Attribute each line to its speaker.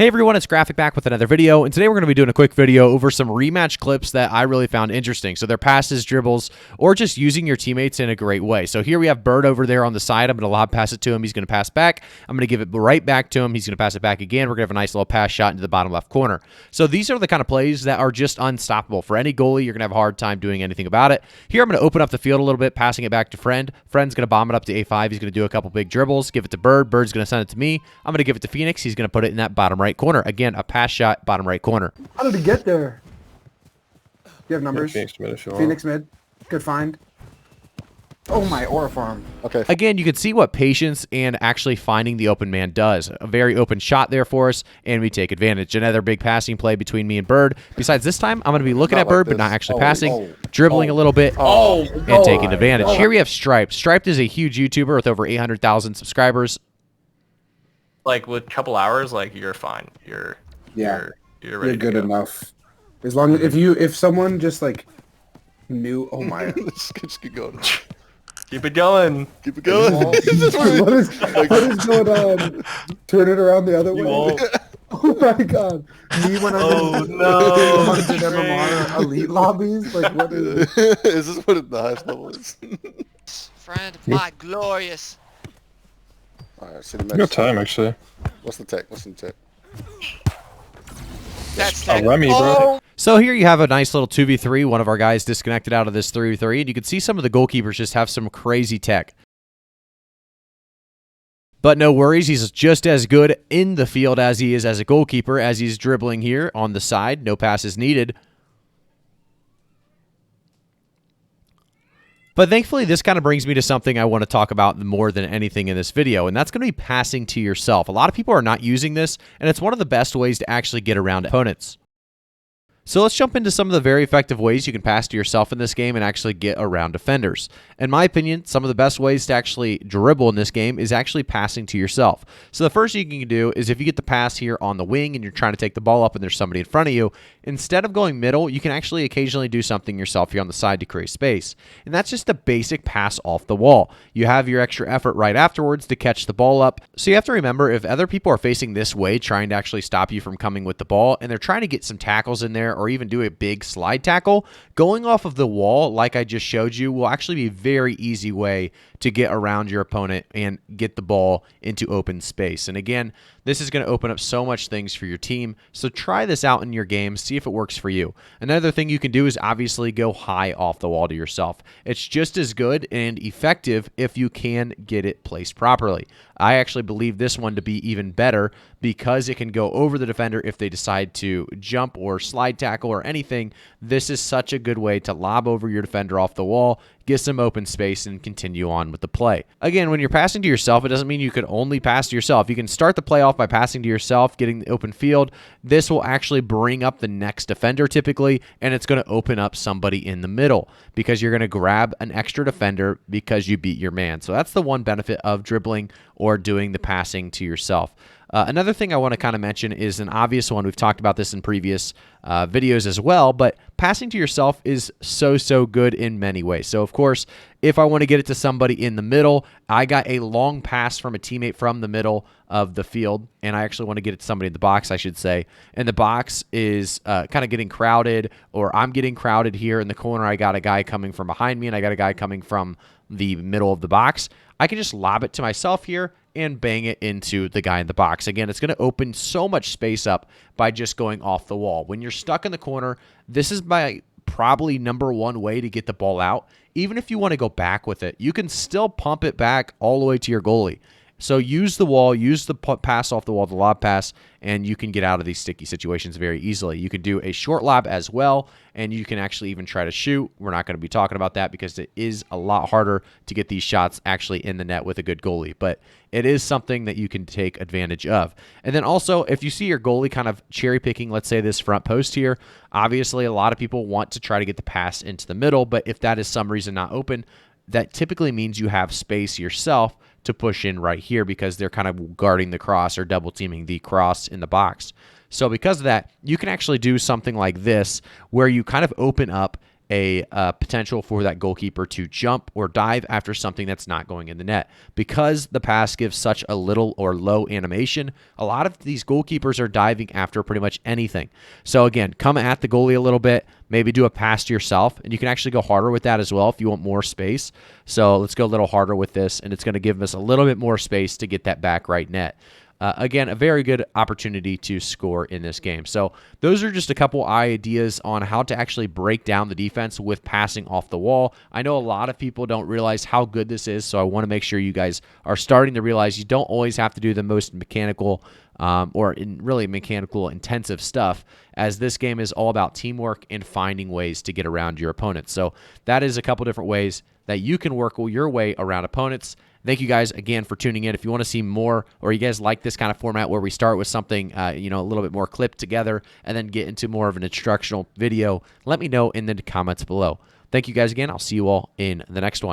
Speaker 1: Hey everyone, it's Graphic back with another video, and today we're going to be doing a quick video over some rematch clips that I really found interesting. So they're passes, dribbles, or just using your teammates in a great way. So here we have Bird over there on the side. I'm going to lob pass it to him. He's going to pass back. I'm going to give it right back to him. He's going to pass it back again. We're going to have a nice little pass shot into the bottom left corner. So these are the kind of plays that are just unstoppable. For any goalie, you're going to have a hard time doing anything about it. Here I'm going to open up the field a little bit, passing it back to Friend. Friend's going to bomb it up to A5. He's going to do a couple big dribbles, give it to Bird. Bird's going to send it to me. I'm going to give it to Phoenix. He's going to put it in that bottom right corner. Again, a pass shot, bottom right corner.
Speaker 2: How did he get there? You have numbers?
Speaker 3: Yeah,
Speaker 2: Phoenix mid. Good find. Oh my, Aura farm.
Speaker 3: Okay.
Speaker 1: Again, you can see what patience and actually finding the open man does. A very open shot there for us, and we take advantage. Another big passing play between me and Bird. Besides, this time, I'm going to be looking at Bird, but not actually passing. Dribbling a little bit and taking advantage. Here we have Stripe. Stripe is a huge YouTuber with over 800,000 subscribers.
Speaker 4: Like, with a couple hours, like, you're fine. You're ready
Speaker 2: You're good
Speaker 4: to go.
Speaker 2: enough. As long as if someone just like knew, oh my,
Speaker 3: Just keep going.
Speaker 4: Keep it going.
Speaker 3: Keep it going.
Speaker 2: what is going on? Turn it around the other way.
Speaker 4: won't.
Speaker 2: Oh my god. Me when I'm
Speaker 4: Oh,
Speaker 2: in
Speaker 4: no.
Speaker 2: 100 MMR elite lobbies. Like what is
Speaker 3: Is this what the highest level is?
Speaker 5: Friend, my glorious.
Speaker 3: Alright, see the
Speaker 6: You got
Speaker 3: next.
Speaker 6: time, actually.
Speaker 3: What's the tech? What's the tech?
Speaker 5: That's
Speaker 6: Oh, Remy, bro.
Speaker 5: Oh,
Speaker 1: So here you have a nice little 2v3. One of our guys disconnected out of this 3v3, and you can see some of the goalkeepers just have some crazy tech. But no worries, he's just as good in the field as he is as a goalkeeper, as he's dribbling here on the side. No passes needed. But thankfully, this kind of brings me to something I want to talk about more than anything in this video, and that's going to be passing to yourself. A lot of people are not using this, and it's one of the best ways to actually get around opponents. So let's jump into some of the very effective ways you can pass to yourself in this game and actually get around defenders. In my opinion, some of the best ways to actually dribble in this game is actually passing to yourself. So the first thing you can do is if you get the pass here on the wing and you're trying to take the ball up and there's somebody in front of you, instead of going middle, you can actually occasionally do something yourself here on the side to create space. And that's just a basic pass off the wall. You have your extra effort right afterwards to catch the ball up. So you have to remember, if other people are facing this way, trying to actually stop you from coming with the ball, and they're trying to get some tackles in there or even do a big slide tackle, going off of the wall, like I just showed you, will actually be a very easy way to get around your opponent and get the ball into open space. And again, this is going to open up so much things for your team. So try this out in your game. See if it works for you. Another thing you can do is obviously go high off the wall to yourself. It's just as good and effective if you can get it placed properly. I actually believe this one to be even better because it can go over the defender if they decide to jump or slide tackle or anything. This is such a good way to lob over your defender off the wall, get some open space, and continue on with the play. Again, when you're passing to yourself, it doesn't mean you could only pass to yourself. You can start the play off by passing to yourself, getting the open field. This will actually bring up the next defender typically, and it's going to open up somebody in the middle because you're going to grab an extra defender because you beat your man. So that's the one benefit of dribbling or doing the passing to yourself. Another thing I want to kind of mention is an obvious one. We've talked about this in previous videos as well, but passing to yourself is so good in many ways. So, of course, if I want to get it to somebody in the middle, I got a long pass from a teammate from the middle of the field, and I actually want to get it to somebody in the box, I should say. And the box is kind of getting crowded, or I'm getting crowded here in the corner. I got a guy coming from behind me, and I got a guy coming from the middle of the box. I can just lob it to myself here and bang it into the guy in the box. Again, it's going to open so much space up by just going off the wall. When you're stuck in the corner, this is my probably #1 way to get the ball out. Even if you want to go back with it, you can still pump it back all the way to your goalie. So use the wall, use the pass off the wall, the lob pass, and you can get out of these sticky situations very easily. You can do a short lob as well, and you can actually even try to shoot. We're not going to be talking about that because it is a lot harder to get these shots actually in the net with a good goalie, but it is something that you can take advantage of. And then also, if you see your goalie kind of cherry picking, let's say this front post here, obviously a lot of people want to try to get the pass into the middle, but if that is some reason not open, that typically means you have space yourself to push in right here because they're kind of guarding the cross or double teaming the cross in the box. So because of that, you can actually do something like this where you kind of open up a potential for that goalkeeper to jump or dive after something that's not going in the net. Because the pass gives such a little or low animation, a lot of these goalkeepers are diving after pretty much anything. So again, come at the goalie a little bit, maybe do a pass to yourself, and you can actually go harder with that as well if you want more space. So let's go a little harder with this, and it's going to give us a little bit more space to get that back right net. Again, a very good opportunity to score in this game. So those are just a couple ideas on how to actually break down the defense with passing off the wall. I know a lot of people don't realize how good this is, so I want to make sure you guys are starting to realize you don't always have to do the most mechanical or really mechanical intensive stuff, as this game is all about teamwork and finding ways to get around your opponents. So that is a couple different ways that you can work your way around opponents. Thank you guys again for tuning in. If you want to see more, or you guys like this kind of format where we start with something, a little bit more clipped together and then get into more of an instructional video, let me know in the comments below. Thank you guys again. I'll see you all in the next one.